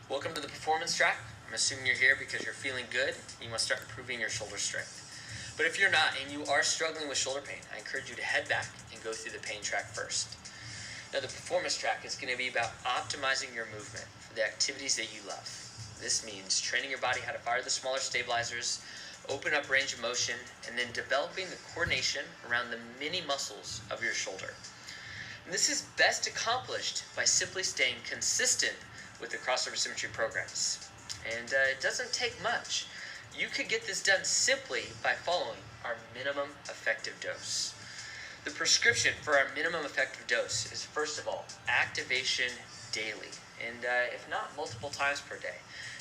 Welcome to the Performance Track. I'm assuming you're here because you're feeling good and you want to start improving your shoulder strength. But if you're not and you are struggling with shoulder pain, I encourage you to head back and go through the pain track first. Now, the Performance Track is going to be about optimizing your movement for the activities that you love. This means training your body how to fire the smaller stabilizers, open up range of motion, and then developing the coordination around the mini muscles of your shoulder. And this is best accomplished by simply staying consistent with the crossover symmetry programs. And it doesn't take much. You could get this done simply by following our minimum effective dose. The prescription for our minimum effective dose is, first of all, activation daily, and if not, multiple times per day.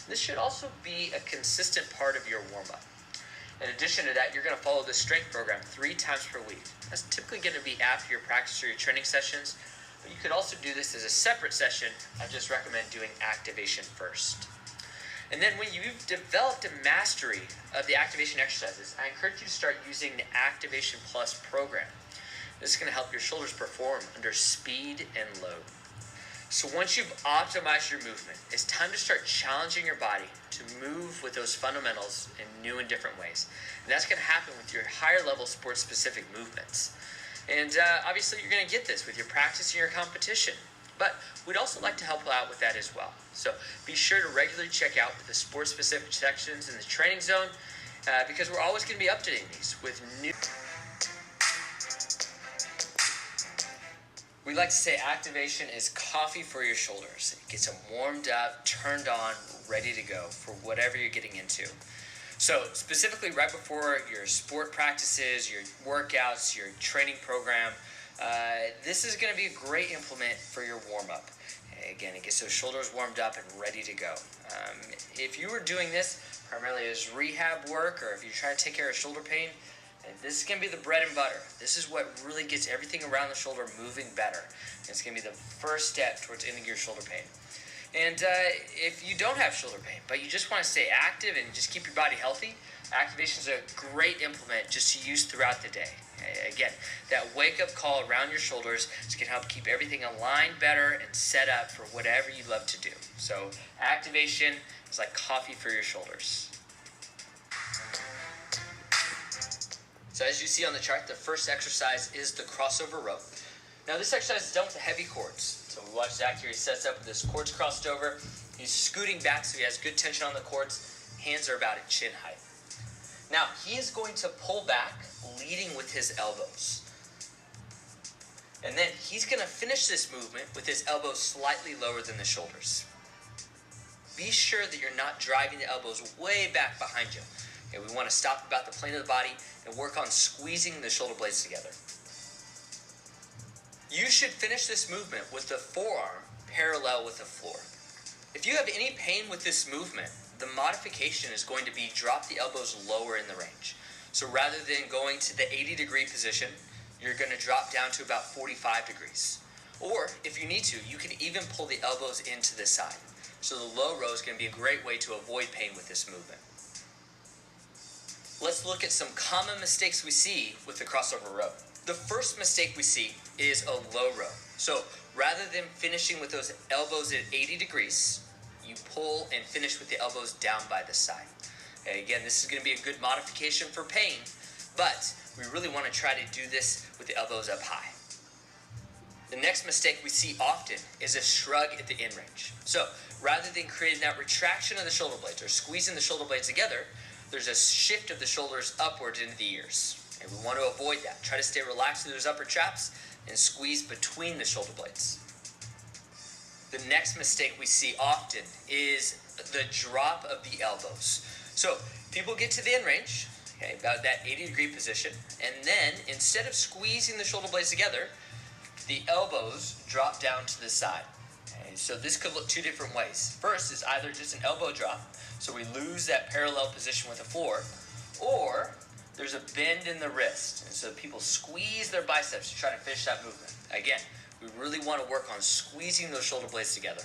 This should also be a consistent part of your warm-up. In addition to that, you're going to follow the strength program 3 times per week. That's typically going to be after your practice or your training sessions, but you could also do this as a separate session. I just recommend doing activation first. And then when you've developed a mastery of the activation exercises, I encourage you to start using the Activation Plus program. This is going to help your shoulders perform under speed and load. So once you've optimized your movement, it's time to start challenging your body to move with those fundamentals in new and different ways. And that's going to happen with your higher level sports-specific movements. And obviously you're going to get this with your practice and your competition. But we'd also like to help out with that as well. So be sure to regularly check out the sports-specific sections in the training zone because we're always going to be updating these with new... We like to say activation is coffee for your shoulders. It gets them warmed up, turned on, ready to go for whatever you're getting into. So specifically right before your sport practices, your workouts, your training program, this is going to be a great implement for your warm-up. Again, it gets those shoulders warmed up and ready to go. If you were doing this primarily as rehab work, or if you're trying to take care of shoulder pain, this is going to be the bread and butter. This is what really gets everything around the shoulder moving better. It's going to be the first step towards ending your shoulder pain. And if you don't have shoulder pain, but you just want to stay active and just keep your body healthy, activation is a great implement just to use throughout the day. Again, that wake-up call around your shoulders is going to help keep everything aligned better and set up for whatever you love to do. So activation is like coffee for your shoulders. So as you see on the chart, the first exercise is the crossover row. Now this exercise is done with the heavy cords. So we watch Zach here, he sets up with his cords crossed over. He's scooting back so he has good tension on the cords. Hands are about at chin height. Now he is going to pull back, leading with his elbows. And then he's going to finish this movement with his elbows slightly lower than the shoulders. Be sure that you're not driving the elbows way back behind you. Okay, we want to stop about the plane of the body and work on squeezing the shoulder blades together. You should finish this movement with the forearm parallel with the floor. If you have any pain with this movement, the modification is going to be drop the elbows lower in the range. So rather than going to the 80-degree position, you're going to drop down to about 45 degrees. Or if you need to, you can even pull the elbows into the side. So the low row is going to be a great way to avoid pain with this movement. Let's look at some common mistakes we see with the crossover row. The first mistake we see is a low row. So rather than finishing with those elbows at 80 degrees, you pull and finish with the elbows down by the side. Okay, again, this is going to be a good modification for pain, but we really want to try to do this with the elbows up high. The next mistake we see often is a shrug at the end range. So rather than creating that retraction of the shoulder blades or squeezing the shoulder blades together, there's a shift of the shoulders upwards into the ears. And we want to avoid that. Try to stay relaxed through those upper traps and squeeze between the shoulder blades. The next mistake we see often is the drop of the elbows. So people get to the end range, okay, about that 80-degree position, and then instead of squeezing the shoulder blades together, the elbows drop down to the side. Okay, so this could look 2 different ways. First is either just an elbow drop, so we lose that parallel position with the floor, or there's a bend in the wrist, and so people squeeze their biceps to try to finish that movement. Again, we really want to work on squeezing those shoulder blades together.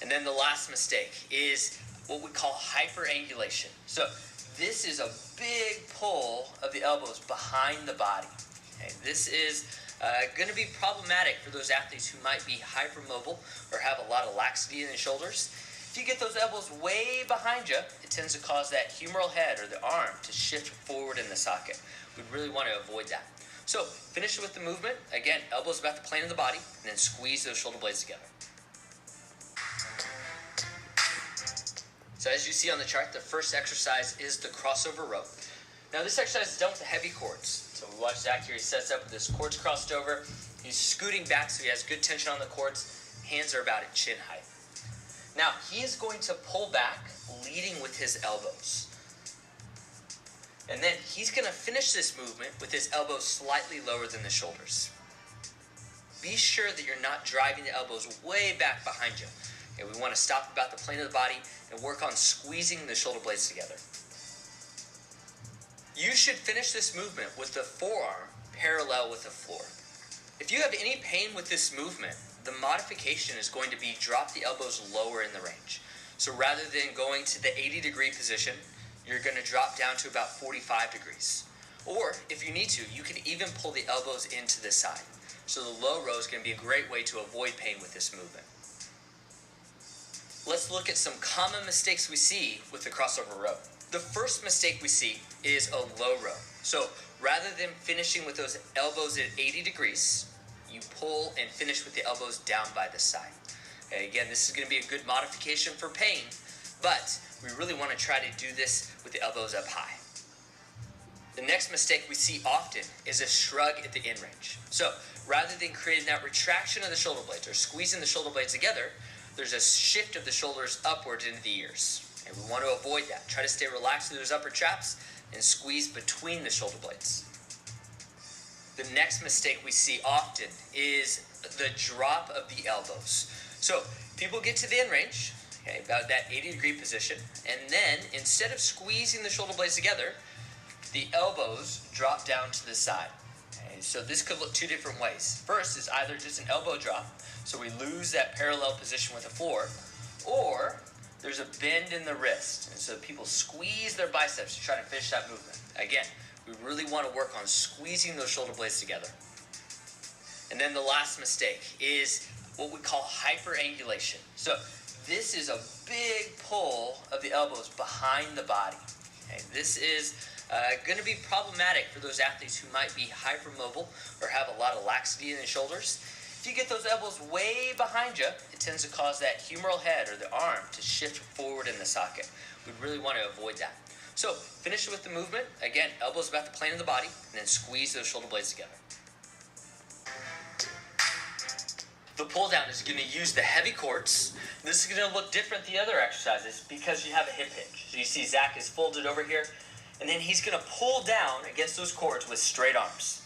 And then the last mistake is what we call hyperangulation. So this is a big pull of the elbows behind the body. Okay, this is Going to be problematic for those athletes who might be hypermobile or have a lot of laxity in the shoulders. If you get those elbows way behind you, it tends to cause that humeral head or the arm to shift forward in the socket. We'd really want to avoid that. So finish with the movement. Again, elbows about the plane of the body, and then squeeze those shoulder blades together. So as you see on the chart, the first exercise is the crossover row. Now this exercise is done with the heavy cords. So we watch Zach here, he sets up with his cords crossed over. He's scooting back so he has good tension on the cords. Hands are about at chin height. Now he is going to pull back, leading with his elbows. And then he's going to finish this movement with his elbows slightly lower than the shoulders. Be sure that you're not driving the elbows way back behind you. Okay, we want to stop about the plane of the body and work on squeezing the shoulder blades together. You should finish this movement with the forearm parallel with the floor. If you have any pain with this movement, the modification is going to be drop the elbows lower in the range. So rather than going to the 80-degree position, you're going to drop down to about 45 degrees. Or if you need to, you can even pull the elbows into the side. So the low row is going to be a great way to avoid pain with this movement. Let's look at some common mistakes we see with the crossover row. The first mistake we see is a low row. So rather than finishing with those elbows at 80 degrees, you pull and finish with the elbows down by the side. Okay, again, this is going to be a good modification for pain, but we really want to try to do this with the elbows up high. The next mistake we see often is a shrug at the end range. So rather than creating that retraction of the shoulder blades or squeezing the shoulder blades together, there's a shift of the shoulders upwards into the ears. And we want to avoid that. Try to stay relaxed through those upper traps and squeeze between the shoulder blades. The next mistake we see often is the drop of the elbows. So people get to the end range, okay, about that 80-degree position, and then instead of squeezing the shoulder blades together, the elbows drop down to the side. Okay, so this could look two different ways. First is either just an elbow drop, so we lose that parallel position with the floor, or there's a bend in the wrist, and so people squeeze their biceps to try to finish that movement. Again, we really want to work on squeezing those shoulder blades together. And then the last mistake is what we call hyperangulation. So this is a big pull of the elbows behind the body. Okay, this is going to be problematic for those athletes who might be hypermobile or have a lot of laxity in the shoulders. If you get those elbows way behind you, it tends to cause that humeral head or the arm to shift forward in the socket. We'd really want to avoid that. So finish with the movement. Again, elbows about the plane of the body, and then squeeze those shoulder blades together. The pull down is going to use the heavy cords. This is going to look different than the other exercises because you have a hip hinge. So you see Zach is folded over here, and then he's going to pull down against those cords with straight arms.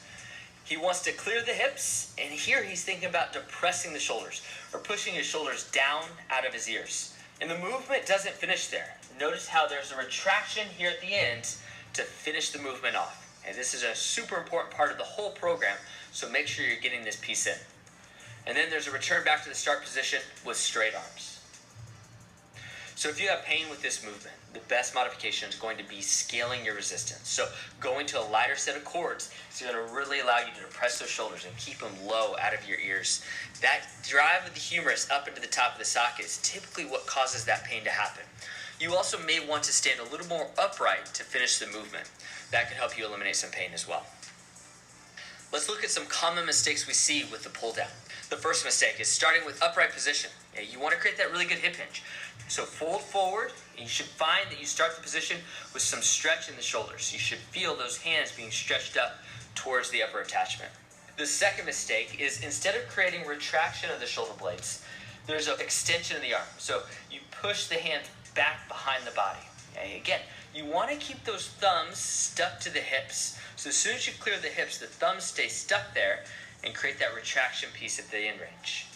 He wants to clear the hips, and here he's thinking about depressing the shoulders or pushing his shoulders down out of his ears. And the movement doesn't finish there. Notice how there's a retraction here at the end to finish the movement off. And this is a super important part of the whole program, so make sure you're getting this piece in. And then there's a return back to the start position with straight arms. So if you have pain with this movement, the best modification is going to be scaling your resistance. So going to a lighter set of cords is going to really allow you to depress those shoulders and keep them low out of your ears. That drive of the humerus up into the top of the socket is typically what causes that pain to happen. You also may want to stand a little more upright to finish the movement. That can help you eliminate some pain as well. Let's look at some common mistakes we see with the pull down. The first mistake is starting with upright position. You want to create that really good hip hinge. So fold forward, and you should find that you start the position with some stretch in the shoulders. You should feel those hands being stretched up towards the upper attachment. The second mistake is instead of creating retraction of the shoulder blades, there's an extension of the arm. So you push the hands back behind the body. Okay? Again, you want to keep those thumbs stuck to the hips. So as soon as you clear the hips, the thumbs stay stuck there and create that retraction piece at the end range.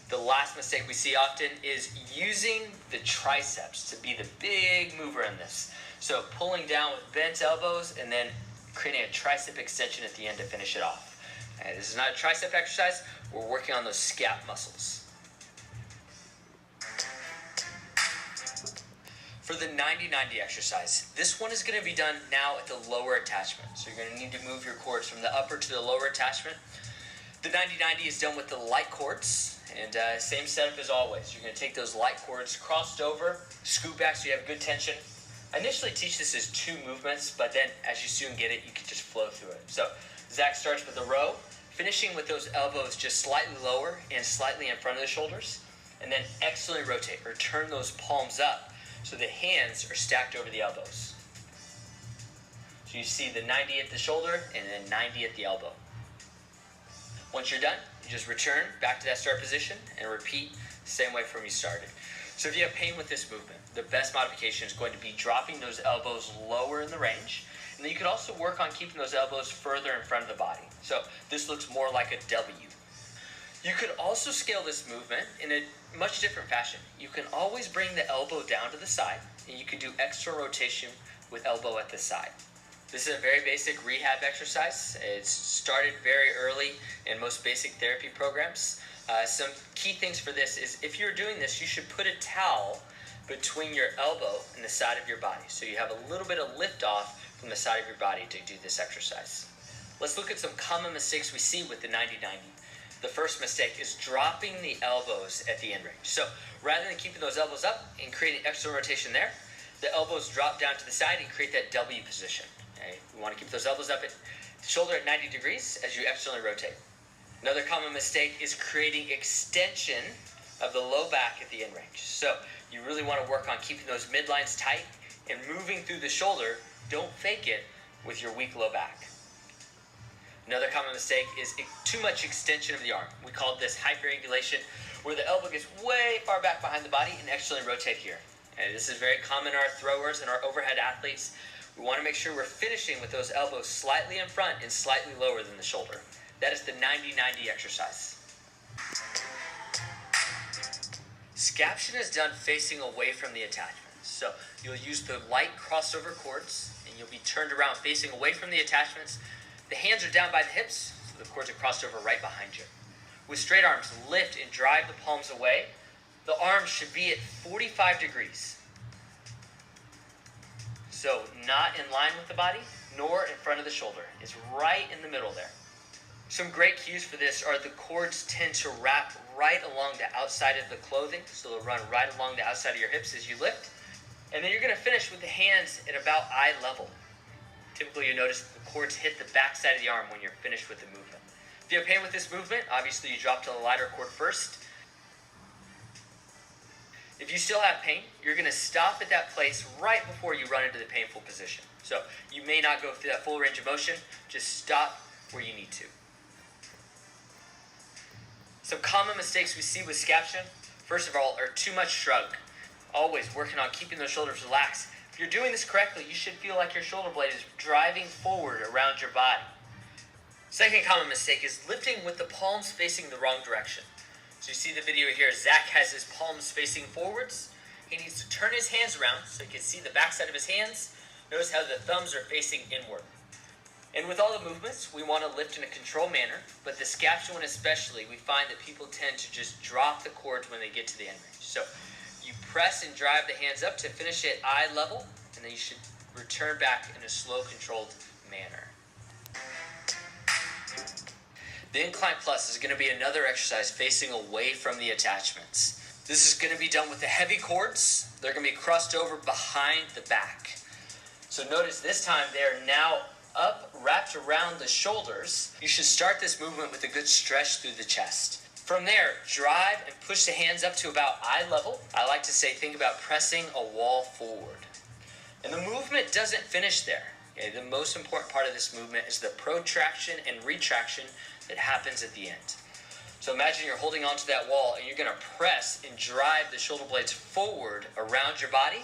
The last mistake we see often is using the triceps to be the big mover in this. So pulling down with bent elbows and then creating a tricep extension at the end to finish it off. And this is not a tricep exercise, we're working on those scap muscles. For the 90-90 exercise, this one is going to be done now at the lower attachment. So you're going to need to move your cords from the upper to the lower attachment. The 90-90 is done with the light cords, and same setup as always. You're going to take those light cords crossed over, scoot back so you have good tension. I initially teach this as 2 movements, but then as you soon get it, you can just flow through it. So Zach starts with a row, finishing with those elbows just slightly lower and slightly in front of the shoulders, and then excellently rotate or turn those palms up so the hands are stacked over the elbows. So you see the 90 at the shoulder and then 90 at the elbow. Once you're done, you just return back to that start position and repeat the same way from you started. So if you have pain with this movement, the best modification is going to be dropping those elbows lower in the range. And then you could also work on keeping those elbows further in front of the body. So this looks more like a W. You could also scale this movement in a much different fashion. You can always bring the elbow down to the side, and you can do extra rotation with elbow at the side. This is a very basic rehab exercise. It's started very early in most basic therapy programs. Some key things for this is if you're doing this, you should put a towel between your elbow and the side of your body. So you have a little bit of lift off from the side of your body to do this exercise. Let's look at some common mistakes we see with the 90-90. The first mistake is dropping the elbows at the end range. So rather than keeping those elbows up and creating extra rotation there, the elbows drop down to the side and create that W position. Okay? We want to keep those elbows up at the shoulder at 90 degrees as you externally rotate. Another common mistake is creating extension of the low back at the end range. So you really want to work on keeping those midlines tight and moving through the shoulder. Don't fake it with your weak low back. Another common mistake is too much extension of the arm. We call this hyperangulation, where the elbow gets way far back behind the body and externally rotate here. And this is very common in our throwers and our overhead athletes. We want to make sure we're finishing with those elbows slightly in front and slightly lower than the shoulder. That is the 90-90 exercise. Scaption is done facing away from the attachment. So you'll use the light crossover cords, and you'll be turned around facing away from the attachments. The hands are down by the hips, so the cords are crossed over right behind you. With straight arms, lift and drive the palms away. The arms should be at 45 degrees. So not in line with the body, nor in front of the shoulder. It's right in the middle there. Some great cues for this are the cords tend to wrap right along the outside of the clothing, so they'll run right along the outside of your hips as you lift. And then you're going to finish with the hands at about eye level. Typically, you notice the cords hit the back side of the arm when you're finished with the movement. If you have pain with this movement, obviously you drop to the lighter cord first. If you still have pain, you're going to stop at that place right before you run into the painful position. So you may not go through that full range of motion, just stop where you need to. Some common mistakes we see with scaption, first of all, are too much shrug. Always working on keeping those shoulders relaxed. If you're doing this correctly, you should feel like your shoulder blade is driving forward around your body. Second common mistake is lifting with the palms facing the wrong direction. So you see the video here, Zach has his palms facing forwards. He needs to turn his hands around so you can see the backside of his hands. Notice how the thumbs are facing inward. And with all the movements, we want to lift in a controlled manner, but the scaption one especially, we find that people tend to just drop the cords when they get to the end range. So you press and drive the hands up to finish at eye level, and then you should return back in a slow, controlled manner. The Incline Plus is going to be another exercise facing away from the attachments. This is going to be done with the heavy cords. They're going to be crossed over behind the back. So notice this time they're now up, wrapped around the shoulders. You should start this movement with a good stretch through the chest. From there, drive and push the hands up to about eye level. I like to say, think about pressing a wall forward. And the movement doesn't finish there. Okay? The most important part of this movement is the protraction and retraction that happens at the end. So imagine you're holding onto that wall and you're going to press and drive the shoulder blades forward around your body.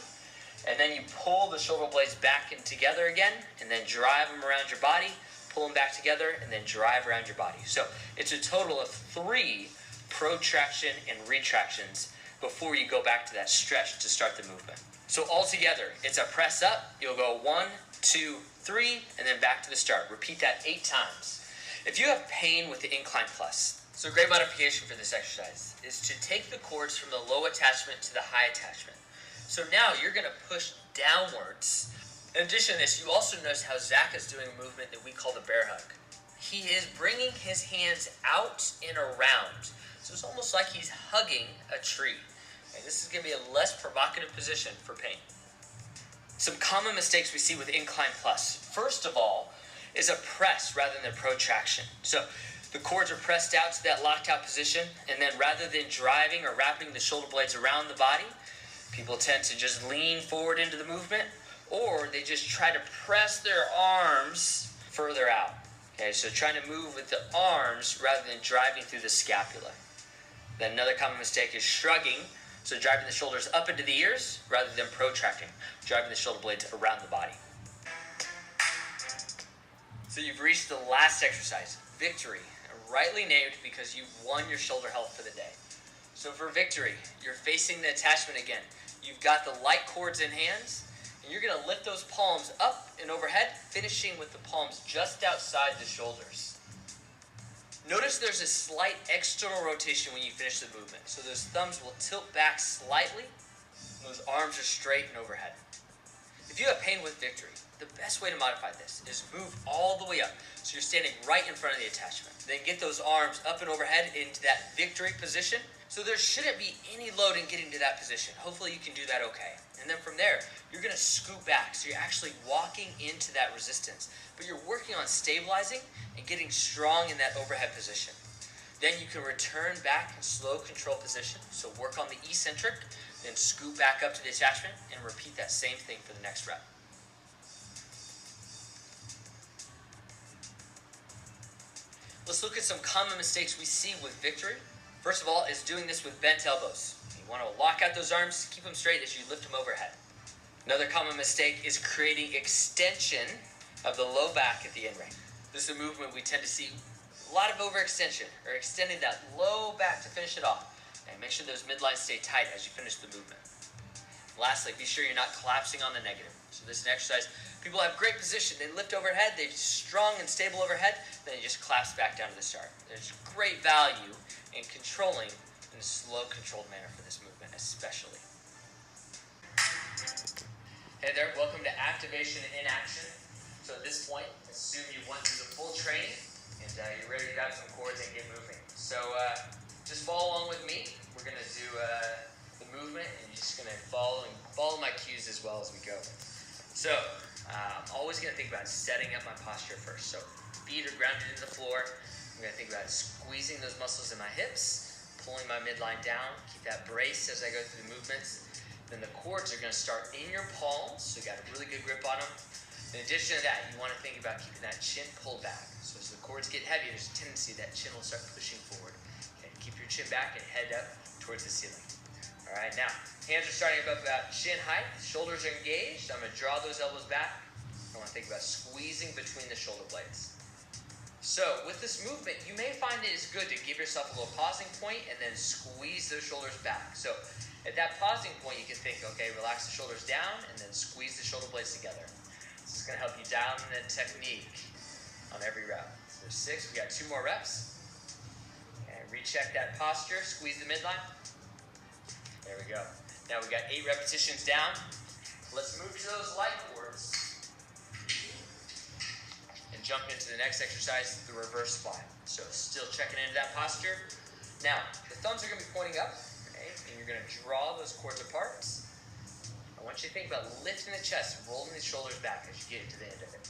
And then you pull the shoulder blades back in together again, and then drive them around your body, pull them back together, and then drive around your body. So it's a total of 3 protraction and retractions before you go back to that stretch to start the movement. So altogether, it's a press up. You'll go 1, 2, 3, and then back to the start. Repeat that 8 times. If you have pain with the Incline Plus, so a great modification for this exercise is to take the cords from the low attachment to the high attachment. So now you're going to push downwards. In addition to this, you also notice how Zach is doing a movement that we call the bear hug. he is bringing his hands out and around. So it's almost like he's hugging a tree. Okay, this is going to be a less provocative position for pain. Some common mistakes we see with Incline Plus. First of all, is a press rather than a protraction. So the cords are pressed out to that locked out position, and then rather than driving or wrapping the shoulder blades around the body, people tend to just lean forward into the movement, or they just try to press their arms further out. Okay, so trying to move with the arms rather than driving through the scapula. Then another common mistake is shrugging, so driving the shoulders up into the ears rather than protracting, driving the shoulder blades around the body. So you've reached the last exercise, victory. Rightly named because you've won your shoulder health for the day. So for victory, you're facing the attachment again. You've got the light cords in hands, and you're going to lift those palms up and overhead, finishing with the palms just outside the shoulders. Notice there's a slight external rotation when you finish the movement. So those thumbs will tilt back slightly, and those arms are straight and overhead. If you have pain with victory, the best way to modify this is move all the way up. So you're standing right in front of the attachment. Then get those arms up and overhead into that victory position. So there shouldn't be any load in getting to that position. Hopefully you can do that okay. And then from there, you're going to scoot back. So you're actually walking into that resistance. But you're working on stabilizing and getting strong in that overhead position. Then you can return back in slow control position. So work on the eccentric, then scoot back up to the attachment and repeat that same thing for the next rep. Let's look at some common mistakes we see with victory. First of all is doing this with bent elbows. You want to lock out those arms, keep them straight as you lift them overhead. Another common mistake is creating extension of the low back at the end range. This is a movement we tend to see a lot of overextension, or extending that low back to finish it off. And make sure those midlines stay tight as you finish the movement. Lastly, be sure you're not collapsing on the negative. So this is an exercise. People have great position. They lift overhead. They're strong and stable overhead. Then they just collapse back down to the start. There's great value in controlling in a slow, controlled manner for this movement, especially. Hey there. Welcome to Activation in Action. So at this point, assume you went through the full training and you're ready to grab some cords and get moving. So just follow along with me. We're going to do the movement, and you're just going to follow my cues as well as we go. So I'm always going to think about setting up my posture first. So feet are grounded into the floor. I'm going to think about squeezing those muscles in my hips, pulling my midline down, keep that brace as I go through the movements. Then the cords are going to start in your palms, so you got a really good grip on them. In addition to that, you want to think about keeping that chin pulled back. So as the cords get heavy, there's a tendency that chin will start pushing forward. Okay, keep your chin back and head up towards the ceiling. All right, now, hands are starting above about chin height. Shoulders are engaged. I'm going to draw those elbows back. I want to think about squeezing between the shoulder blades. So with this movement, you may find it is good to give yourself a little pausing point and then squeeze those shoulders back. So at that pausing point, you can think, okay, relax the shoulders down and then squeeze the shoulder blades together. This is going to help you down the technique on every rep. So there's 6. We got 2 more reps. And recheck that posture. Squeeze the midline. There we go. Now we got 8 repetitions down. Let's move to those light cords and jump into the next exercise, the reverse fly. So still checking into that posture. Now, the thumbs are going to be pointing up, okay, and you're going to draw those cords apart. I want you to think about lifting the chest, rolling the shoulders back as you get to the end of it.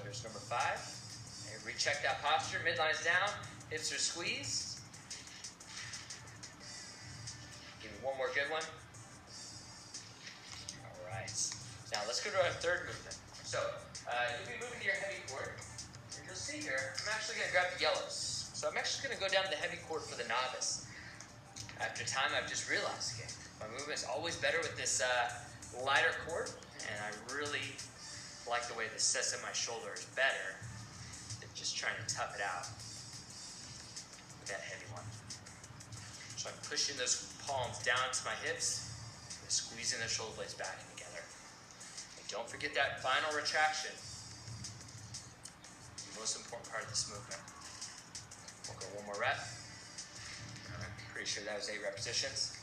Here's number 5. And recheck that posture. Midline is down. Hips are squeezed. Give me one more good one. All right. Now let's go to our third movement. So you'll be moving to your heavy cord. And you'll see here, I'm actually going to grab the yellows. So I'm actually going to go down to the heavy cord for the novice. After time, I've just realized, okay, my movement is always better with this lighter cord, and I really like the way this sets up my shoulder is better than just trying to tough it out with that heavy one. So I'm pushing those palms down to my hips, and squeezing the shoulder blades back in together. And don't forget that final retraction, the most important part of this movement. We'll go one more rep. I'm pretty sure that was 8 repetitions.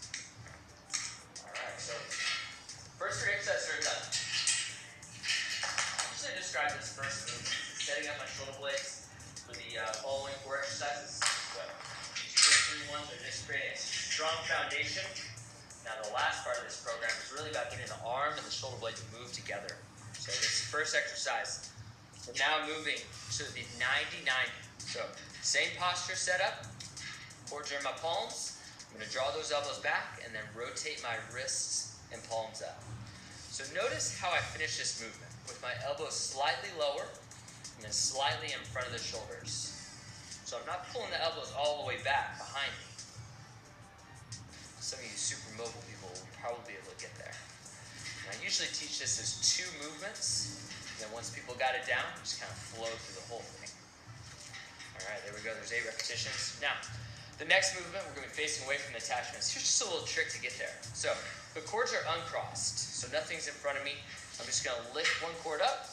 All right, so First 3 exercises are done. I'll usually describe this first movement, setting up my shoulder blades for the following 4 exercises. So these first 3 ones are just creating a strong foundation. Now the last part of this program is really about getting the arm and the shoulder blade to move together. So this first exercise, we're now moving to the 90-90. So same posture setup, cords are in my palms. I'm going to draw those elbows back and then rotate my wrists and palms up. So notice how I finish this movement with my elbows slightly lower and then slightly in front of the shoulders. So I'm not pulling the elbows all the way back behind me. Some of you super mobile people will probably be able to get there. And I usually teach this as 2 movements. And then once people got it down, just kind of flow through the whole thing. All right, there we go. There's 8 repetitions. Now, the next movement, we're going to be facing away from the attachments. Here's just a little trick to get there. So the cords are uncrossed, so nothing's in front of me. I'm just going to lift one cord up.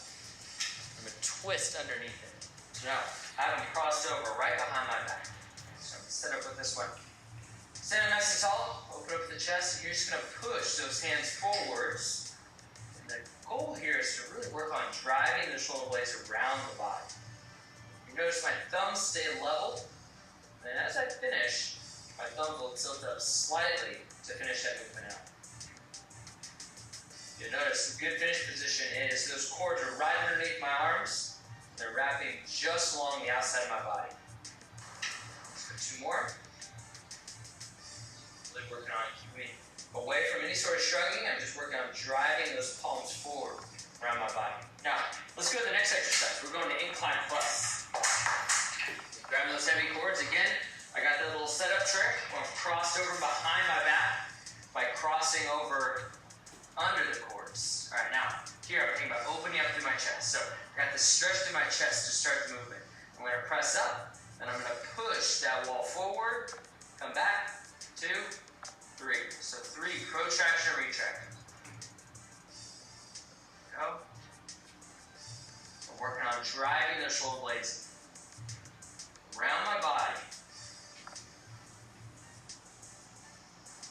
I'm going to twist underneath it. Now, I have them crossed over right behind my back. So I'm going to set up with this one. Stand up nice and tall, open up the chest, and you're just going to push those hands forwards. And the goal here is to really work on driving the shoulder blades around the body. You notice my thumbs stay level, and as I finish, my thumbs will tilt up slightly to finish that movement out. You'll notice the good finish position is those cords are right underneath my arms. They're wrapping just along the outside of my body. Let's go 2 more. Really working on keeping away from any sort of shrugging. I'm just working on driving those palms forward around my body. Now, let's go to the next exercise. We're going to incline plus. Grabbing those heavy cords again. I got that little setup trick where I'm crossed over behind my back by crossing over under the cords. All right, now, here I'm thinking about opening up through my chest. So I got this stretch through my chest to start the movement. I'm going to press up, and I'm going to push that wall forward, come back, 2, 3. So 3, protraction, retract. Go. I'm working on driving the shoulder blades around my body.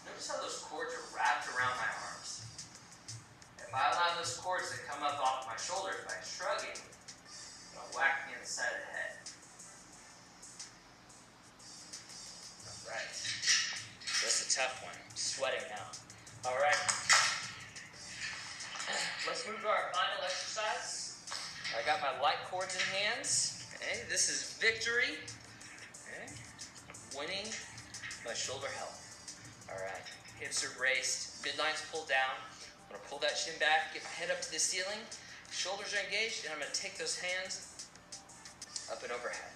Notice how those cords are wrapped around my arms. If I allow those cords to come up off my shoulders by shrugging, it'll whack me in the side of the head. All right. That's a tough one. I'm sweating now. All right. Let's move to our final exercise. I got my light cords in hands. Okay, this is victory. Okay, winning my shoulder health. All right, hips are braced, midlines pulled down. I'm gonna pull that shin back, get my head up to the ceiling, shoulders are engaged, and I'm gonna take those hands up and overhead.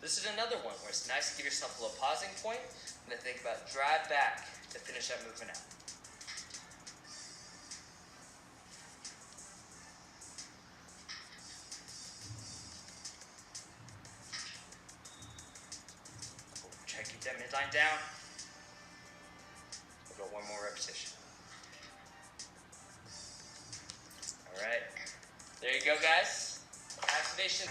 This is another one where it's nice to give yourself a little pausing point and then think about drive back to finish that movement out. Try to keep that midline down. We'll go 1 more repetition. All right. There you go, guys. Activation.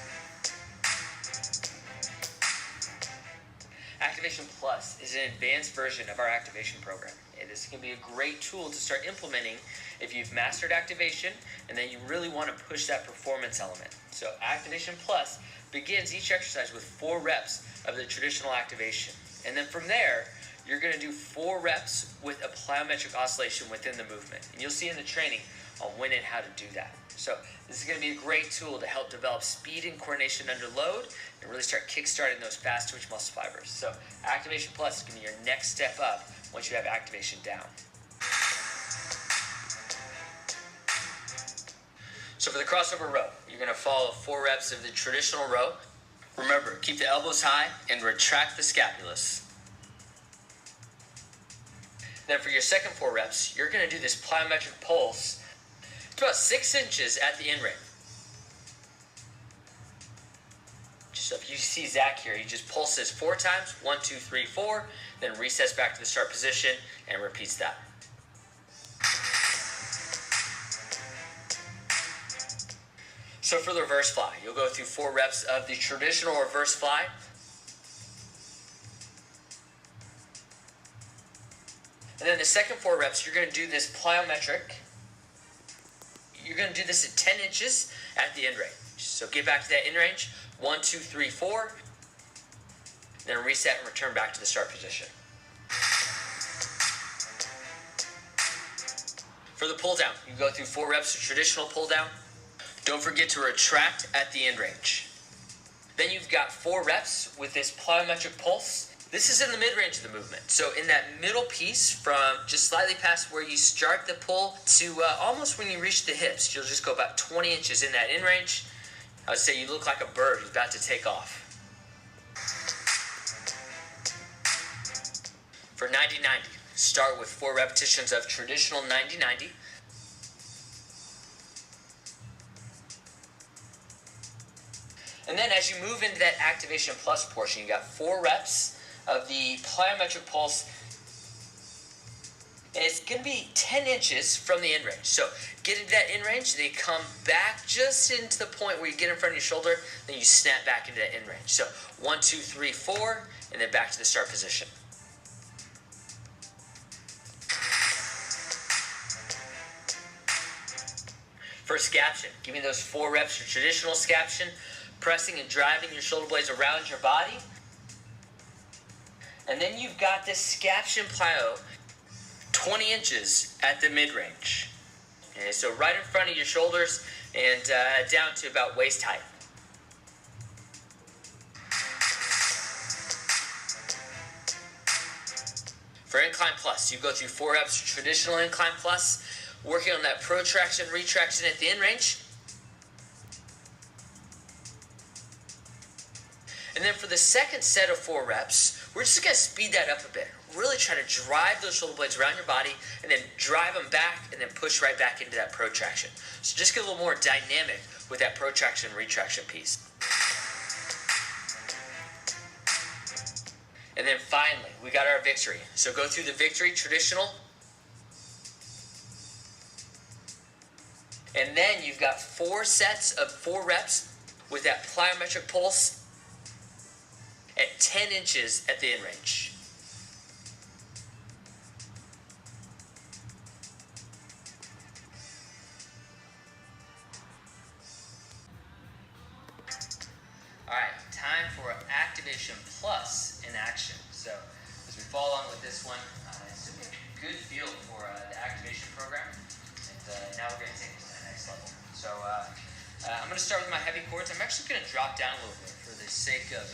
Activation Plus is an advanced version of our activation program. And this can be a great tool to start implementing if you've mastered activation and then you really want to push that performance element. So Activation Plus begins each exercise with 4 reps of the traditional activation. And then from there, you're going to do 4 reps with a plyometric oscillation within the movement. And you'll see in the training on when and how to do that. So this is going to be a great tool to help develop speed and coordination under load and really start kickstarting those fast twitch muscle fibers. So Activation Plus is going to be your next step up once you have activation down. So for the crossover row, you're going to follow 4 reps of the traditional row. Remember, keep the elbows high and retract the scapulus. Then for your second 4 reps, you're going to do this plyometric pulse. It's about 6 inches at the end ring. So if you see Zach here, he just pulses 4 times, 1, 2, 3, 4, then resets back to the start position and repeats that. So for the reverse fly, you'll go through 4 reps of the traditional reverse fly. And And then the second 4 reps, you're going to do this plyometric. You're going to do this at 10 inches at the end range. So get back to that end range. 1, 2, 3, 4. Then reset and return back to the start position. For the pull down, you go through 4 reps of traditional pull down. Don't forget to retract at the end range. Then you've got 4 reps with this plyometric pulse. This is in the mid-range of the movement. So in that middle piece from just slightly past where you start the pull to almost when you reach the hips, you'll just go about 20 inches in that end range. I would say you look like a bird who's about to take off. For 90-90, start with 4 repetitions of traditional 90-90. And then as you move into that activation plus portion, you got 4 reps of the plyometric pulse. And it's going to be 10 inches from the end range. So get into that end range, then you come back just into the point where you get in front of your shoulder, then you snap back into that end range. So 1, 2, 3, 4, and then back to the start position. For scaption, give me those 4 reps for traditional scaption, pressing and driving your shoulder blades around your body. And then you've got this scaption plyo, 20 inches at the mid-range. Okay, so right in front of your shoulders and down to about waist height. For incline plus, you go through 4 reps of traditional incline plus, working on that protraction, retraction at the end range. And then for the second set of 4 reps, we're just going to speed that up a bit. Really try to drive those shoulder blades around your body and then drive them back and then push right back into that protraction. So just get a little more dynamic with that protraction and retraction piece. And then finally, we got our victory. So go through the victory, traditional. And then you've got 4 sets of 4 reps with that plyometric pulse at 10 inches at the end range. All right, time for activation plus in action. So as we follow on with this one, it's a good feel for the activation program. And now we're going to take it to the next level. So I'm going to start with my heavy chords. I'm actually going to drop down a little bit for the sake of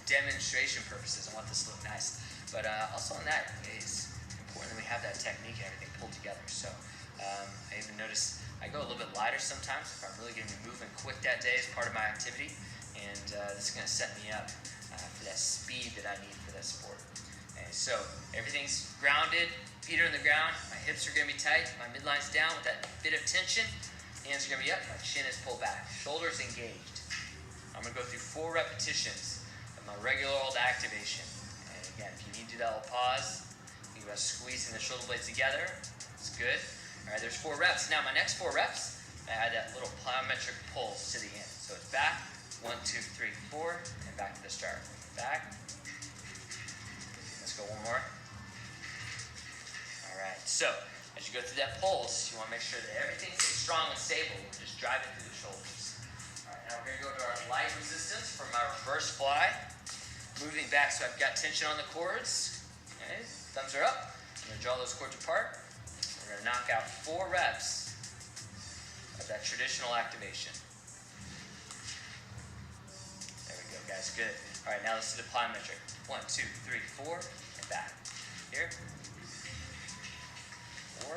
demonstration purposes. I want this to look nice. But also on that, it's important that we have that technique and everything pulled together. So I even notice I go a little bit lighter sometimes if I'm really going to be moving quick that day as part of my activity. And this is going to set me up for that speed that I need for that sport. Okay, so everything's grounded, feet are in the ground, my hips are going to be tight, my midline's down with that bit of tension, hands are going to be up, my chin is pulled back, shoulders engaged. I'm going to go through 4 repetitions of my regular old activation. And again, if you need to do that little pause, think about squeezing the shoulder blades together. It's good. All right, there's 4 reps. Now my next 4 reps, I add that little plyometric pulse to the end. So it's back, 1, 2, 3, 4, and back to the start. Back. Let's go one more. All right, so as you go through that pulse, you want to make sure that everything stays strong and stable. We're just driving through the shoulders. All right, now we're going to go to our light resistance for my reverse fly. Moving back so I've got tension on the cords. Okay, thumbs are up. I'm going to draw those cords apart. We're going to knock out 4 reps of that traditional activation. There we go, guys. Good. All right, now let's do the plyometric. 1, 2, 3, 4, and back. Here. 4.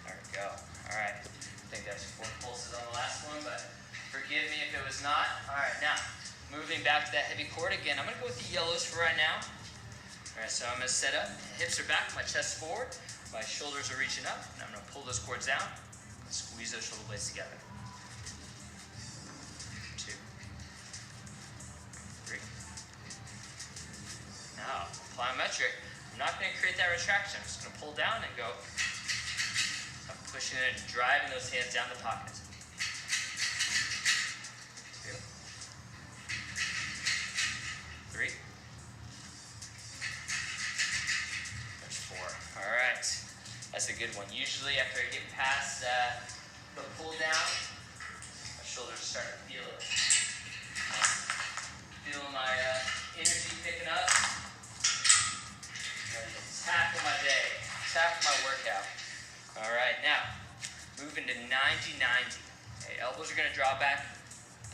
There we go. All right. I think that's 4 pulses on the last one, but forgive me if it was not. All right, now moving back to that heavy cord again. I'm going to go with the yellows for right now. All right, so I'm going to set up. Hips are back, my chest forward, my shoulders are reaching up, and I'm going to pull those cords down and squeeze those shoulder blades together. 2, 3. Now, plyometric. I'm not going to create that retraction. I'm just going to pull down and go. I'm pushing it and driving those hands down the pocket. 2. 3. There's 4. All right. That's a good one. Usually after I get past the pull down, my shoulders are starting to feel it. Feeling my energy picking up. Ready to tackle my day, tackle my workout. All right, now moving to 90-90. Okay, elbows are going to draw back,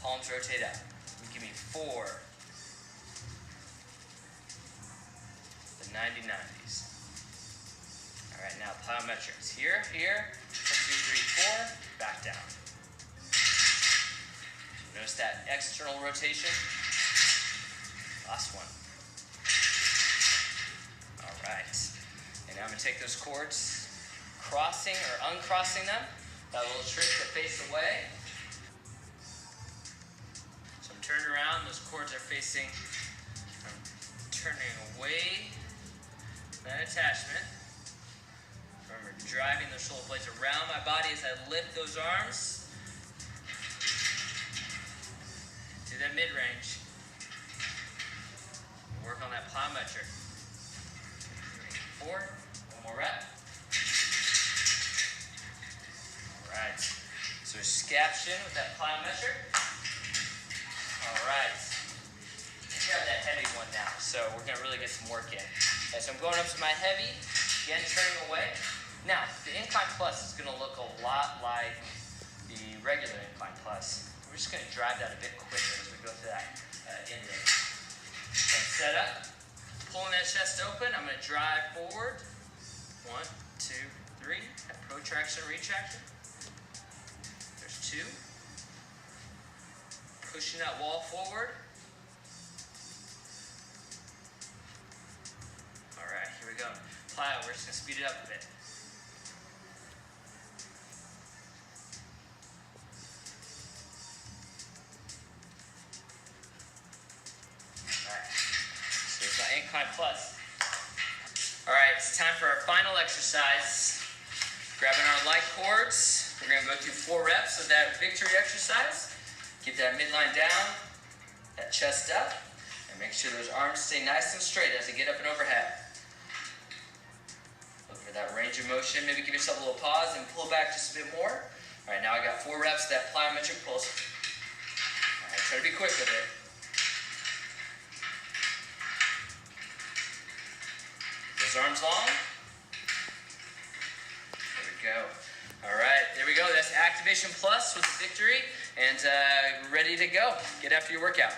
palms rotate out. Give me 4. The 90-90s. All right, now plyometrics. Here, 1, 2, 3, 4, back down. Notice that external rotation. Last one. All right. And now I'm going to take those cords, crossing or uncrossing them. That little trick to face away. So I'm turned around. Those cords are facing. I'm turning away from that attachment. Remember, driving those shoulder blades around my body as I lift those arms to that mid-range. Work on that plyometric. 4, 1 more rep. All right. So scaption with that plyometric. All right. Grab that heavy one now. So we're gonna really get some work in. Okay, so I'm going up to my heavy, again turning away. Now, the Incline Plus is gonna look a lot like the regular Incline Plus. We're just gonna drive that a bit quicker as we go through that in range. So set up, pulling that chest open. I'm gonna drive forward. 1, 2, 3. That protraction, retraction. There's 2. Pushing that wall forward. All right, here we go. Plyo, we're just gonna speed it up a bit. Incline Plus. All right, it's time for our final exercise. Grabbing our light cords, we're gonna go through 4 reps of that victory exercise. Keep that midline down, that chest up, and make sure those arms stay nice and straight as they get up and overhead. Look for that range of motion. Maybe give yourself a little pause and pull back just a bit more. All right, now I got 4 reps of that plyometric pulse. All right, try to be quick with it. Arms long. There we go. All right, there we go. That's Activation Plus with the victory, and ready to go. Get after your workout.